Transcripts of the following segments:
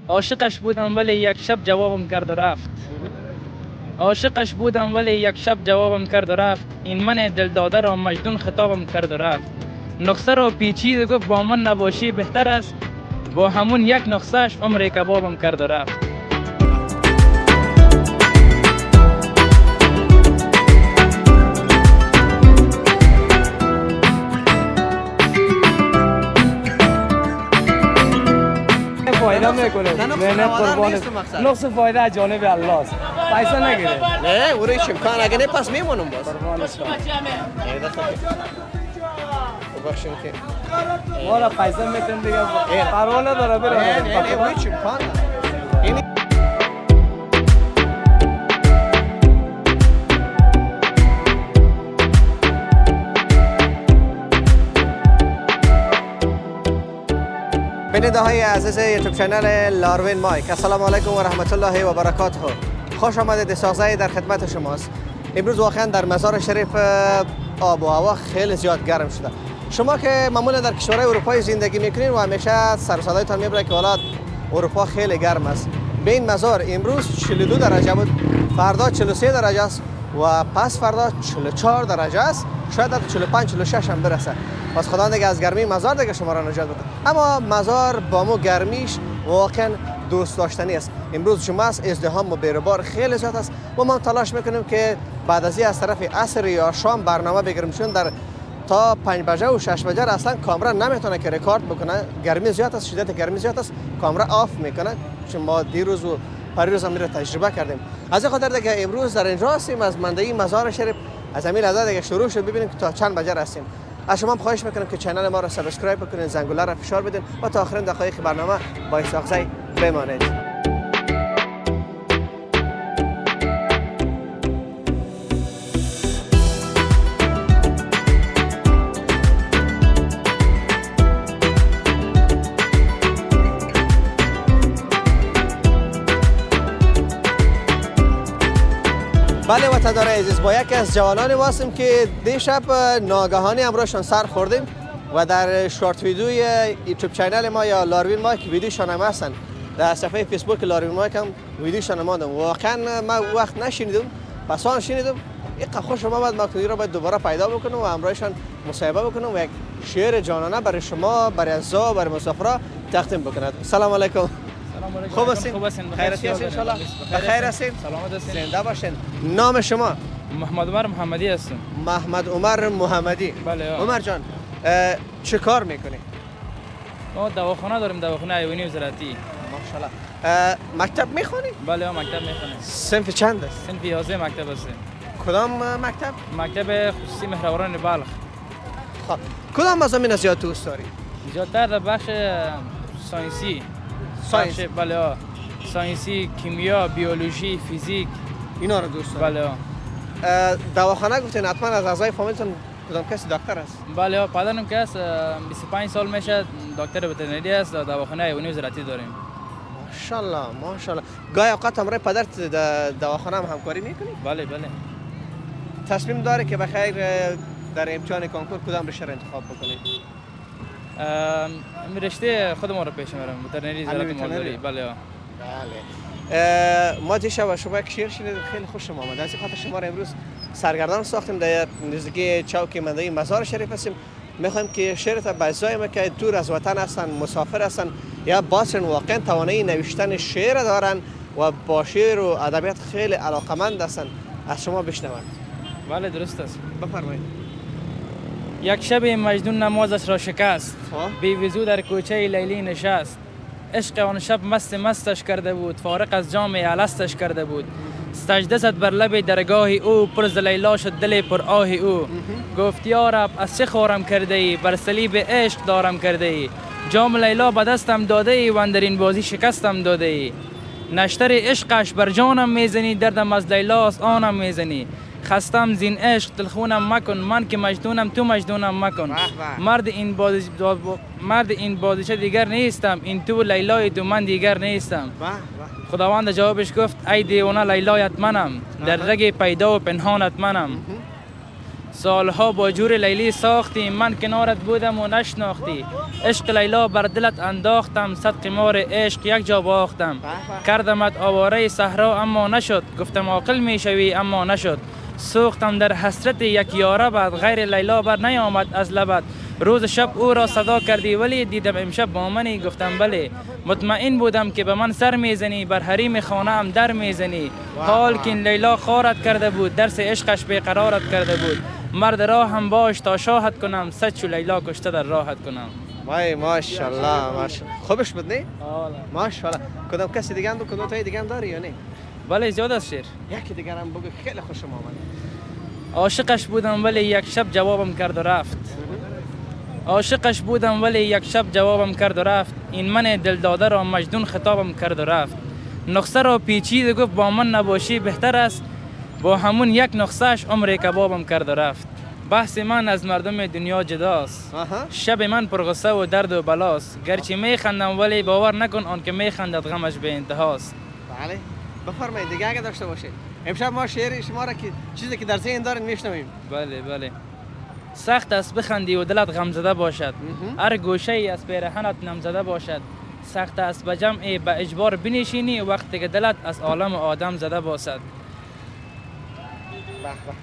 عاشقش بودم ولی یک شب جوابم کرد و رفت. عاشقش بودم ولی یک شب جوابم کرد و رفت. این من دل داده را مجنون خطابم کرد و رفت. نقصه را پیچید گفت با من نباشی بهتر است. با همون یک نقصهش عمر کبابم کرد و رفت. فایده میکنه نه قربان نقص فایده از جانب الله است پیسه نگیره نه او هیچ امکان اگه نه پس میمونم باز قربان شما ببخشید که والا پیسه میتون دیگه پروا نداره بره نه او هیچ امکان نداره. بیننده های عزیز یوتیوب چنل لاروین مایک، السلام علیکم و رحمت الله و برکاته. خوش آمدید. ساغزه در خدمت شماست. امروز واقعا در مزار شریف آب و هوا خیلی زیاد گرم شده. شما که معمولا در کشورهای اروپایی زندگی میکنین و همیشه سر و صدایتان میبره که حالا اروپا خیلی گرم است. به این مزار امروز 42 درجه بود، فردا 43 درجه است و پس فردا 44 درجه است، شاید تا 45 46 هم برسه. پس خدا دیگه از گرمی مزار دیگه شما را نجات بده. اما مزار با مو گرمیش واقعا دوست داشتنی است. امروز جمعه است، ازدحام و بیروبار خیلی زیاد است و ما تلاش میکنیم که بعد از از طرف عصر یا شام برنامه بگیریم، چون در تا 5 بجه و 6 بجه اصلا کامرا نمیتونه که رکورد بکنه. گرمی زیاد است، شدت گرمی زیاد است، کامرا آف میکنه. چون ما دیروز و پریروز هم تجربه کردیم. از این خاطر دیگه امروز در اینجا هستیم از مندهی مزار شریف. از همین لحظه دیگه شروع شد، ببینیم که تا چند بجه هستیم. از شما خواهش میکنم که کانال ما را سابسکرایب بکنید، زنگوله را فشار بدین و تا آخرین دقایق برنامه با ساغزه بمانید. بله وطندار عزیز، با یکی از جوانانی واسیم که دیشب ناگهانی امروزشان سر خوردیم و در شورت ویدیوی یوتیوب چینل ما یا لاروین مایک ویدیوشان هم هستن. در صفحه فیسبوک لاروین مایک هم ویدیوشان ماندم. واقعا ما وقت نشینیدم، پس آن شنیدم یک خوش آمد. ما که را باید دوباره پیدا بکنم و امروزشان مصاحبه بکنم و یک شعر جانانه برای شما، برای عزیزا، برای مسافرها تقدیم بکنم. سلام علیکم. خوب هستین؟ خیراتی هستین ان شاء الله؟ بخیر هستین؟ سلامت هستین؟ زنده باشین. نام شما؟ محمد عمر محمدی هستم. محمد عمر محمدی. بله. عمر جان چه کار میکنی؟ ما دواخانه داریم، دواخانه حیوانی وزارتی. ماشاءالله. مکتب میخونی؟ بله مکتب میخونیم. صنف چند است؟ صنف 11 مکتب هستیم. کدام مکتب؟ مکتب خصوصی مهروران بلخ. خب کدام مضامین زیاد دوست داری؟ زیادتر در بخش ساینسی. ساینس؟ بله ساینسی، کیمیا، بیولوژی، فیزیک اینا رو دوست داری؟ بله. دواخانه گفتین حتما از اعضای فامیلتون کدام کسی دکتر است؟ بله پدرم که است 25 سال میشه دکتر وترنری است، دواخانه حیوانی وزارتی داریم. ماشاءالله ماشاءالله. گاهی اوقات همراه پدر دواخانه هم همکاری میکنی؟ بله. تصمیم داری که بخیر در امتحان کنکور کدام رشته را انتخاب بکنی؟ رشته خودم رو پیش میرم، وترنری زراعت مالداری. بله. ما دیشب شما یک شعر شنیدیم خیلی خوشم آمد. از این خاطر شما را امروز سرگردان ساختیم. در نزدیکی چوک مندهی مزار شریف هستیم. میخوایم که شعرت به اعضای ما که دور از وطن هستن، مسافر هستن یا باسن واقعا توانایی نوشتن شعر دارن و با شعر و ادبیات خیلی علاقمند هستن، از شما بشنوند. بله درست است. بفرمایید. یک شب مجنون نمازش را شکست، بی وضو در کوچه لیلی نشست. عشق آن شب مستش کرده بود، فارغ از جام الستش کرده بود. سجده زد بر لب درگاه او، پر ز لیلا شد دل پر آه او. گفت یا رب از چه خورم کرده ای، بر صلیب عشق دارم کرده ای. جام لیلا به دستم داده ای و اندر این بازی شکستم داده ای. نشتر عشقش بر جانم میزنی، دردم از لیلاست آنم میزنی. خستم زین عشق دلخونم مکن، من که مجنونم تو مجنونم مکن. مرد این بازیچه دیگر نیستم، این تو لیلای تو من دیگر نیستم. خداوند جوابش گفت ای دیوانه لیلایت منم، در رگ پیدا و پنهانت منم. سالها با جور لیلی ساختی، من کنارت بودم و نشناختی. عشق لیلا بر دلت انداختم، صد قمار عشق یک جا باختم. کردمت آواره صحرا اما نشد، گفتم عاقل میشوی اما نشد. سوختم در حسرت یک یاره بعد، غیر لیلا بر نیامد از لبت. روز شب او را صدا کردی ولی دیدم امشب با منی، گفتم بله. مطمئن بودم که به من سر میزنی، بر حریم خانه ام در میزنی. حال که لیلا خارت کرده بود، درس عشقش بیقرارت کرده بود. مرد راه هم باش تا شاهد کنم، صد چو لیلا کشته در راحت کنم. وای ماشاءالله ماشاءالله. خوبش بود نه؟ ماشاءالله. کدام کسی دیگه هم دو کدام تای دیگه هم داری یا نه؟ بله زیاد است شعر. یکی دیگر هم بگو، خیلی خوشم آمد. عاشقش بودم ولی یک شب جوابم کرد و رفت. عاشقش بودم ولی یک شب جوابم کرد و رفت. این من دل داده را مجنون خطابم کرد و رفت. نقصه را پیچید گفت با من نباشی بهتر است، با همون یک نقصهش عمر کبابم کرد و رفت. بحث من از مردم دنیا جداست، شب من پرغصه و درد و بلاست. گرچه میخندم ولی باور نکن آن که میخندد غمش به انتهاست. بله بفرمایید دیگه اگه داشته باشه. امشب ما شعر شما را که چیزی که در ذهن دارین میشنویم. بله بله. سخت است بخندی و دلت غم زده باشد، هر گوشه ای از پیرهنت نم زده باشد. سخت است به جمع به اجبار بنشینی، وقتی که دلت از عالم آدم زده باشد.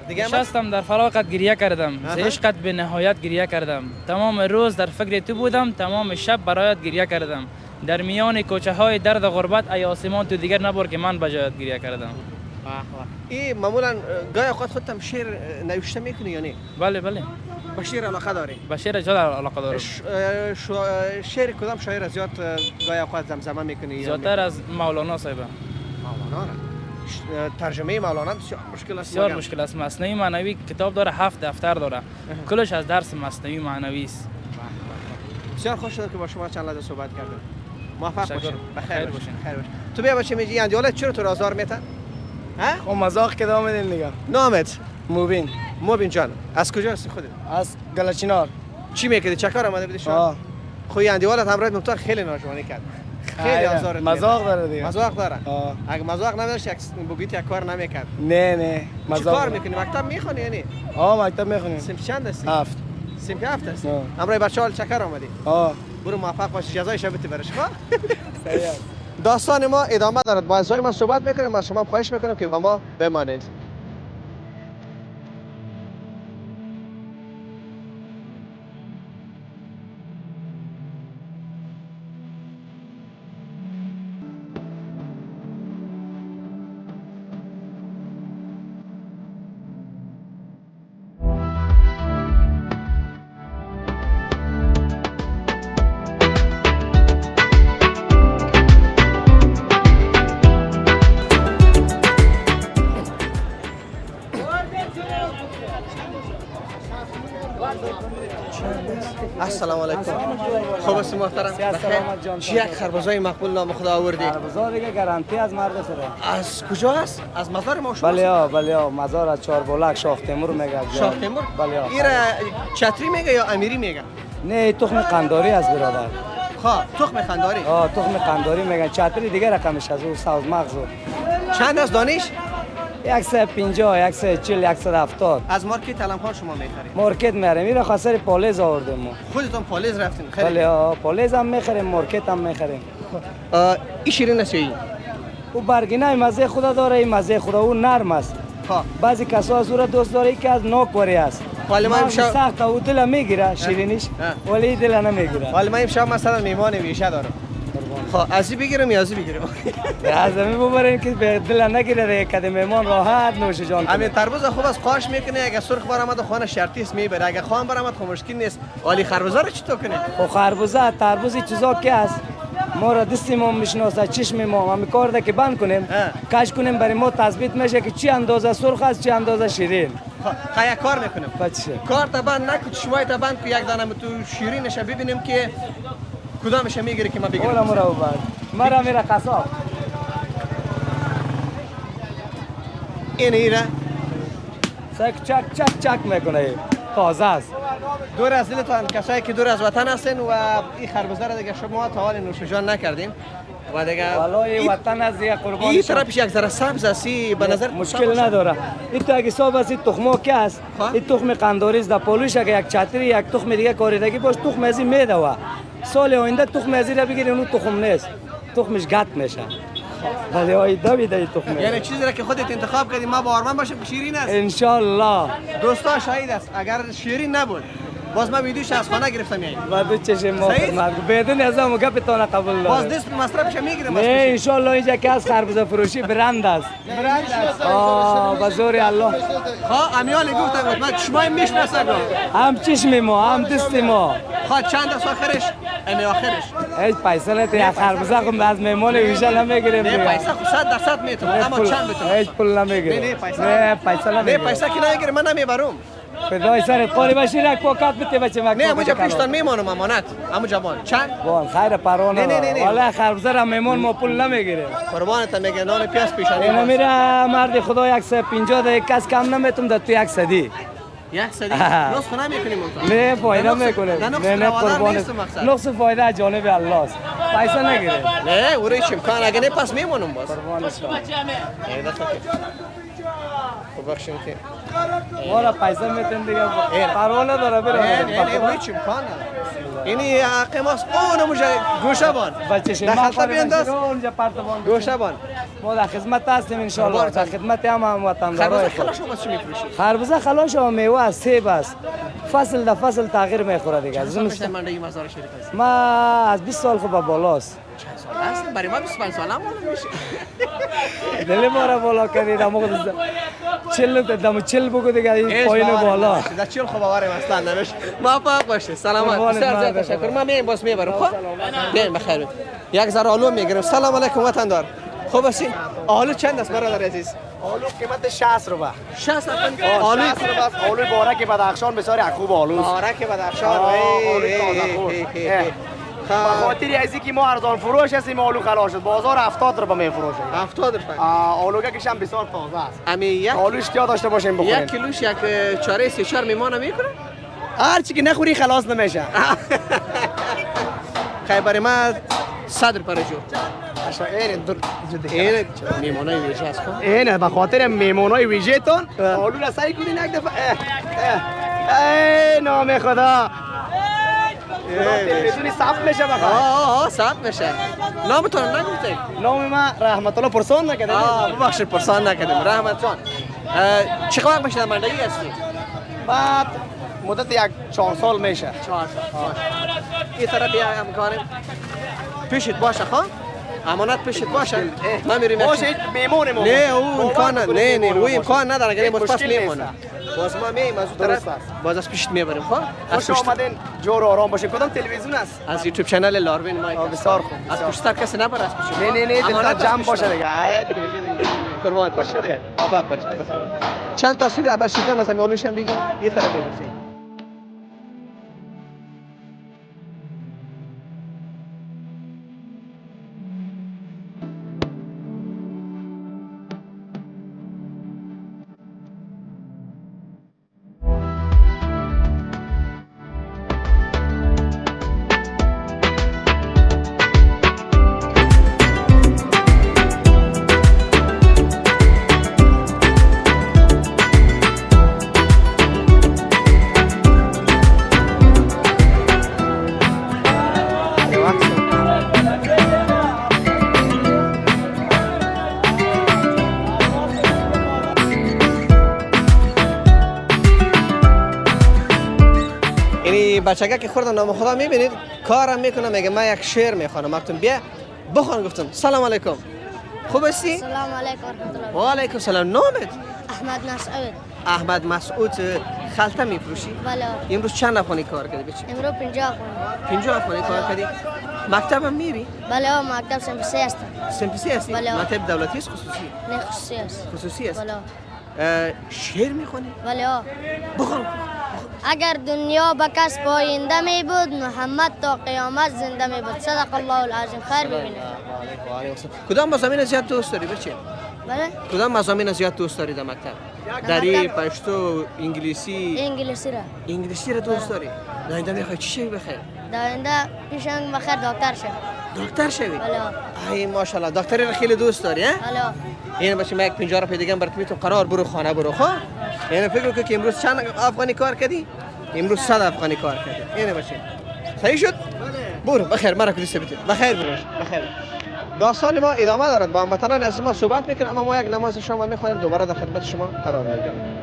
دیگه نشستم در فراقت گریه کردم، ز عشقت به نهایت گریه کردم. تمام روز در فکر تو بودم، تمام شب برایت گریه کردم. در میان کوچه های درد و غربت ای آسمان تو دیگر نبر که من بجایت گریه کردم. این معمولا گاهی اوقات خودت هم شعر نوشته میکنی یا نه؟ بله بله. با شعر علاقه داری؟ با شعر زیاد علاقه دارم. شعر کدام شاعر زیاد گاهی اوقات زمزمه میکنی؟ زیادتر از مولانا صاحب. مولانا را ترجمه مولانا بسیار مشکل است. بسیار مشکل است. مثنوی معنوی کتاب داره، 7 دفتر داره، کلش از درس مثنوی معنوی است. بسیار خوش شد که با شما چند لحظه صحبت کردم. موفق باشین. بخیر باشین. تو بیا بچه میگی اندیالت چرا تو رازدار میتن؟ خب مزاق که دام میدین دیگه. نامت؟ موبین. موبین جان از کجا هستی خودت؟ از گلچینار. چی میکردی؟ چه کار آمده بودی شما؟ خوی اندیالت همراه مختار خیلی ناجوانی کرد. خیلی آزارت مزاق داره دیگه. مزاق داره. اگه مزاق نداشت بگید یک کار نمیکرد. نه چی کار میکنی؟ مکتب میخونی یعنی؟ مکتب میخونیم. صنف چند هستی؟ 7. صنف 7 هستی؟ امروز بچه‌ها چه کار آمدی؟ برو موفق باش، جزای شبت برش. داستان ما ادامه دارد. با ازای ما صحبت میکنیم، از شما خواهش میکنم که با ما بمانید. السلام علیکم. خوب است محترم؟ بخیر. چی یک خربزای مقبول نام خدا آوردی؟ خربزا دیگه گارانتی از مرد سره. از کجا است؟ از مزار ما شما؟ بله مزار از چهاربولک شاخ تیمور میگه. شاخ تیمور؟ بله. این چتری میگه یا امیری میگه؟ نه تخم قنداری از برادر. تخم قنداری؟ تخم قنداری میگن. چتری دیگه رقمش از او ساز مغز. چند از دانش؟ 150 140 170. از مارکت علمخان شما میخرید؟ مارکت میاریم. میره خاطر پالیز آوردیم ما. خودتون پالیز رفتین خرید؟ بله پالیز هم میخریم، مارکت هم میخریم. این شیرین است این؟ او برگینه مزه خدا داره، این مزه خدا او نرم است. بعضی کسا از او را دوست داره که از ناکوری است. ولی ما امشب سخت او دل میگیره شیرینیش، ولی دل نمیگیره. ولی ما امشب مثلا میهمان ویشه دارم. ازی بگیرم یا ازی بگیرم؟ از همین ببرین که به دل نگیره که مهمان راحت نوش جان کنه. همین تربوز خوب از قاش میکنه، اگه سرخ برآمد خانه شرطی است میبره، اگه خام برآمد خو مشکل نیست. ولی خربوزه رو چطور کنه؟ خو خربوزه تربوزی چیزا که است ما را دستی ما میشناسه، چشم ما هم کار ده که بند کنیم کش کنیم برای ما تثبیت میشه که چی اندازه سرخ است چی اندازه شیرین. یک کار میکنیم بچه کار تا بند نکن، شما تا بند کو یک دانه تو شیرینش ببینیم که کدامش میگیره که ما بگیریم. اولا مرا بعد مرا میره قصاب این ایره سک چک چک چک میکنه، تازه است. دور از دلتان کسایی که دور از وطن هستین و این خربزه را دیگه شما تا حال نوش جان نکردین، و دیگه والله وطن از دیگه قربان این شم. طرفش یک ذره سبز است به نظر مشکل نداره. این تو اگه صاحب است این تخمو که است، این تخم قندوریز در پولوش اگه یک چتری یک تخم دیگه کاریدگی باش تخم از این میدوه. سال آینده تخم از این را بگیرین اون تخم نیست، تخمش گت میشه. ولی آیده بیده این تخم. یعنی چیزی را که خودت انتخاب کردی ما باورمند باشم که شیرین است. انشالله. دوستا شاهد است اگر شیرین نبود باز ما ویدیوش از خانه گرفتم یعنی. و دو چشم ما خدمت بدون از ما گپتون قبول دارم. باز دست مصرفش میگیرم. نه انشالله اینجا که از خربزه فروشی برند است. بزرگ الله. ها امیالی گفتم من شما میشناسم. هم چشم ما هم دست ما. ها چند است آخرش؟ امی آخرش. هیچ پیسه نه یا خربزه خم از میمون ویژه نمیگیریم. نه پیسه خود 100% میتونم اما چند بتونم. هیچ پول نمیگیریم. نه پیسه. نه پیسه نمیگیریم. نه پیسه که نمیگیرم من نمیبرم. فدای سرت قاری باشی رک پاکت بده بچه مکتب. نه مجا پیشتان میمانم امانت. امو جوان چند؟ وان خیر پرونه. نه. والا خربزه را میمون ما پول نمیگیریم. قربانت میگم نان پیاز پیشانی. اینا میره مرد خدا 150 دقیقه کس کم نمیتونم در تو 100. یک سری نصف خونه میکنیم اونجا. نه فایده میکنه. نه قربان. نقص فایده از جانب الله است. پیسه نگیره. نه اوریش امکان اگه نه پس میمونم باز. قربان شما. خب بخشیم که مورا پیسه میتون دیگه پروانه داره بره. نه اوریش امکان اینی حق ماست. اون مجا گوشه بان. بچه شما دخلت بینداز. اونجا پارتمان. گوشه بان. ما در خدمت هستیم ان شاء الله. در خدمت هم وطندارای خربزه خلاص شما چی میفروشی؟ خربزه خلاص و میوه است، سیب است. فصل در فصل تغییر میخوره دیگه. زمستون منده مزار شریف است. ما از 20 سال خوب بالاست. چند سال است؟ برای ما 25 سال هم میشه. دل ما را بالا کردی دمو چل بگو دیگه این پایین بالا. در چل خوب آوریم اصلا نمیشه. موفق باشه. سلامت. بسیار زیاد تشکر. ما میایم باز میبرم. خب بیاین بخیر. یک ذره آلو میگیرم. سلام علیکم وطندار. خوب هستی؟ آلو چند است برادر عزیز؟ آلو قیمت 60 روبه. 60 آلو 60 روبه است. آلو بارک بدخشان بسیار خوب آلوست. بارک بدخشان. آلو تازه خوب. به خاطر ازی که ما ارزان فروش هستیم آلو خلاص شد. بازار 70 روبه میفروشه. 70 روپیه. آلوگه کشم بسیار تازه است. امی یک آلو اشتیا داشته باشیم بخوریم. یک کیلوش یک چاره 3-4 میمانه میکنه؟ هر چی که نخوری خلاص نمیشه. خیلی ما 100 روپیه جو. این میمانای ویژه است خب؟ اینه به خاطر میمونای ویژه تون آلو را سعی کنین یک دفعه. ای نام خدا. تلویزیونی ثبت میشه بخواه. ثبت میشه. نامتون نگفتید؟ نام ما رحمت الله پرسان نکردیم. ببخشید پرسان نکردیم. رحمت جان. چه وقت میشه در مندگی هستی؟ بعد مدت یک 4 سال میشه. 4 سال. این طرف بیا امکانه پیشت باشه خب؟ امانت پیشت باشه. ما میریم. باشه میمونیم. نه او امکان نه او امکان نداره که باز پس میمونه. باز ما میایم از اون طرف باز از پیشت میبریم خب؟ خوش آمدین. جور آرام باشین. کدام تلویزیون است؟ از یوتیوب کانال لاروین مایک. بسیار خوب. از پشتر کسی نبره از پشت. نه دلت جمع باشه دیگه. قربانت باشه. خیر. آباد باشه. چند تصویر اول شیدن از همین آلوش هم دیگه یه طرف ببینید. بچگه که خوردم نام خدا میبینید کارم میکنم میگه من یک شعر میخوانم گفتم بیا بخوان گفتم سلام علیکم خوب هستی؟ سلام علیکم ورحمت الله. و علیکم سلام. نامت؟ احمد مسعود. احمد مسعود. خلطه میفروشی؟ بله. امروز چند افغانی کار کردی بچه؟ امروز 50 افغانی. 50 افغانی کار کردی؟ مکتب هم میری؟ بله مکتب سمپسی هستم. سمپسی هستی؟ بله. مکتب دولتی است خصوصی؟ نه خصوصی است. خصوصی است. بله. شعر میخونی؟ بله. بخون. اگر دنیا به کس پاینده می بود محمد تا قیامت زنده می بود. صدق الله العظیم. خیر ببینید. کدام مضامین زیاد دوست داری بچه؟ بله. کدام مضامین زیاد دوست داری در مکتب؟ دری، پشتو، انگلیسی. انگلیسی را. انگلیسی را دوست داری؟ در آینده میخوای چی شی بخیر؟ در آینده پیشنگ بخیر دکتر شه. دکتر شوی بله ای ماشاءالله دکتری رو خیلی دوست داری ها بله این باشه من یک 50 روپیه دیگه برات میتونم قرار برو خانه برو خب یعنی فکر کن که امروز چند افغانی کار کردی امروز 100 افغانی کار کردی این باشه صحیح شد برو بخیر مرا کلیسه بیت بخیر برو بخیر داستان ما ادامه دارد با هموطنان از ما صحبت میکنیم اما ما یک نماز شام میخوانیم دوباره در خدمت شما قرار میگیریم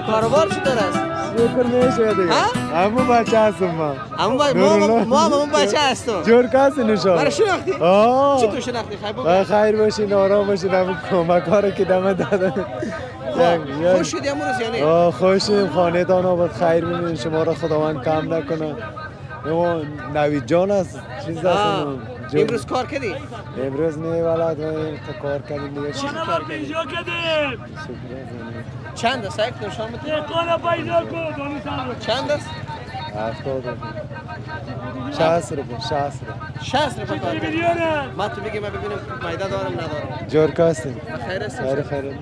کاروبار چی داره است؟ شکر میشه دیگه همون بچه هستم ما ما همون بچه هستم جور کسی نشان برای شناختی؟ آه چی تو شناختی؟ خیر باشین آرام باشین همون کمک هاره که دمه دادن خوش شدی امروز یا نه؟ آه خوشیم خانه دان آباد خیر ببینین شما را خداوند کم نکنه اما نوید جان است چیز هست امروز کار کردی؟ امروز نه ولد ما کار کردیم دیگه چی کار کردی؟ چند است؟ یک نشان بده چند است؟ 70 60 روپیه 60 روپیه کار کردی؟ من تو بگی من ببینم پیدا دارم ندارم جور کاستیم خیر است؟ خیر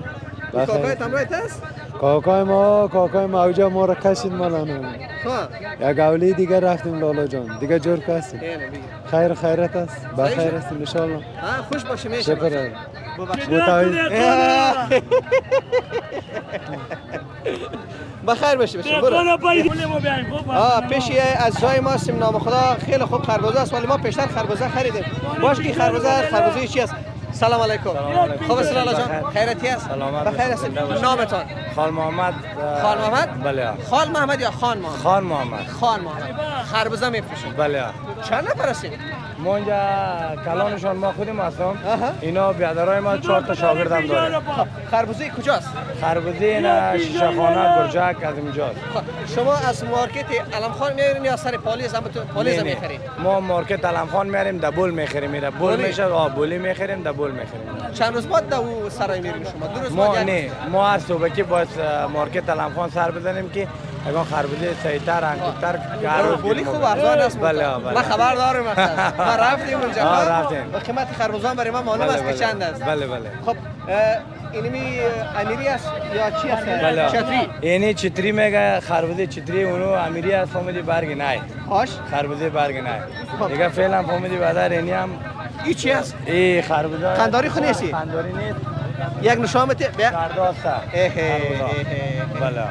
کاکای تمرایت است؟ کاکای ما اوجا ما را کشید مالانو خواه یک اولی دیگه رفتیم لالا جان دیگه جور کستیم اینه بگی خیرت است بخیر است انشالله خوش باشه میشه شکر بخیر باشه برو پیش از جای ما سیم نام خدا خیلی خوب خربزه است ولی ما پیشتر خربزه خریدیم باش که خربزه چی است سلام علیکم خوب است لالا جان خیرتی است بخیر است نامتان خال محمد بله خال محمد یا خان محمد خان محمد خربزه میفروشید بله چند نفر هستید ما اینجا کلانشان ما خودیم هستم اینا بیادرای ما 4 تا شاگردم داره خربزه کجاست خربزه اینا شیشه خانه برجک از اینجاست شما از مارکت علمخان میارین یا سر پالیز هم پالیز میخرید ما مارکت علمخان میاریم دبول میخریم میره بول میشه بولی میخریم دبول میخریم چند روز بعد دو سرای میرین شما 2 روز ما نه ما هر صبح که باید مارکت علمخان سر بزنیم که اگه خربزه سایتر انگوتر گارو بولی خوب ارزان است بله من خبر دارم ما رفتیم اونجا رفتیم و قیمت خربزه برای ما معلوم است که چند است بله خب اینمی امیری است یا چی است بله چتری اینی چتری میگه خربزه چتری اونو امیری است فهمیدی برگ نه هاش خربزه برگ نه دیگه فعلا فهمیدی بعد اینی هم ای چی است ای خربزه قنداری خو نیستی قنداری نیست یک نشان بده بیا کرداسته بله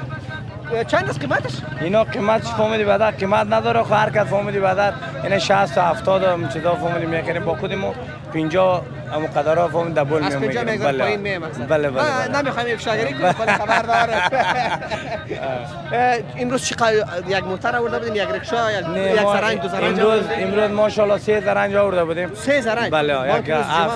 چند است قیمتش اینا قیمتش فهمیدی بعد قیمت نداره خو هر کس فهمیدی بعد این 60 تا 70 هم چیزا فهمیدی میکنیم با خودمون 50 ام قدرها فهم دبل از 50 میگن پایین می مثلا بله نمیخوایم افشاگری کنیم ولی خبر داره امروز چقدر یک موتر آورده بودین یک رکشا یک زرنج دو زرنج امروز ماشاءالله 3 زرنج آورده بودیم 3 زرنج بله یک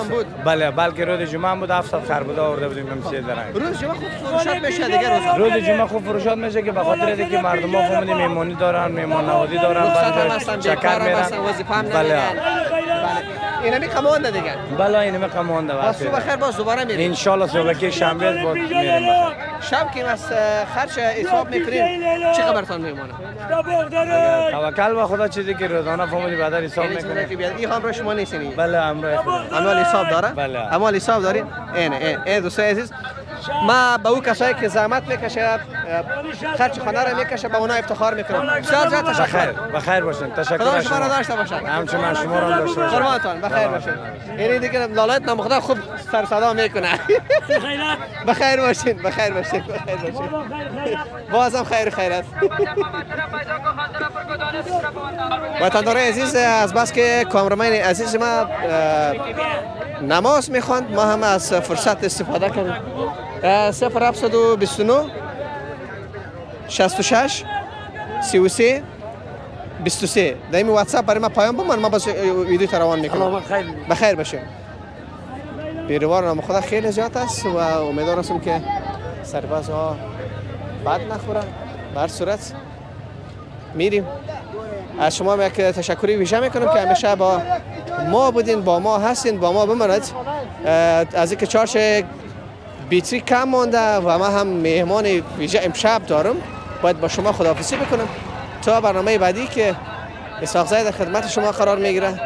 بود بله بلکه روز جمعه بود 700 خربزه آورده بودیم 3 زرنج روز جمعه خوب فروشات میشه دیگه روز جمعه خوب فروشات میشه که به خاطر اینکه مردم ها فهمیدیم مهمانی دارن مهمان نوازی دارن شکر میرن بله اینمی کمانده دیگه. بله اینم کمانده باز صبح خیر باز دوباره میریم. ان شاء الله صبح که شنبه بود میریم. شب که از خرج حساب میکنین چه خبرتان میمونه؟ توکل به خدا چیزی که روزانه فهمیدی بعد حساب این چیزی که میکنه. بیاد این هم رو شما نیستین. بله امروز عمل حساب داره؟ بله. عمل حساب دارین؟ این دوستای عزیز ما به او کسایی که زحمت میکشه خرج خانه را میکشه به اونا افتخار میکنم. بسیار زیاد تشکر. بخیر باشین. تشکر خدا شما را داشته باشه. همچنان شما را داشته باشه. قربانتان بخیر باشین. یعنی دیگه لالایت نام خوب سر صدا میکنه. بخیر باشین. بخیر باشین. بخیر باشین. بازم خیر خیرت. وطندارای عزیز از بس که کامرمین عزیز ما نماز میخواند ما هم از فرصت استفاده کردیم. 0729 66 33 23 در این واتساپ برای ما پیام بمان ما باز ویدیو تروان میکنم. بخیر باشیم. پیروار نام خدا خیلی زیاد است و امیدوار هستم که سرباز ها بد نخورن. به هر صورت میریم. از شما یک تشکری ویژه میکنم که همیشه با ما بودین، با ما هستین، با ما بمانید. از اینکه چارچ بیتری کم مانده و ما هم مهمان ویژه امشب دارم، باید با شما خداحافظی بکنم تا برنامه بعدی که اسحاق زاید در خدمت شما قرار میگیره.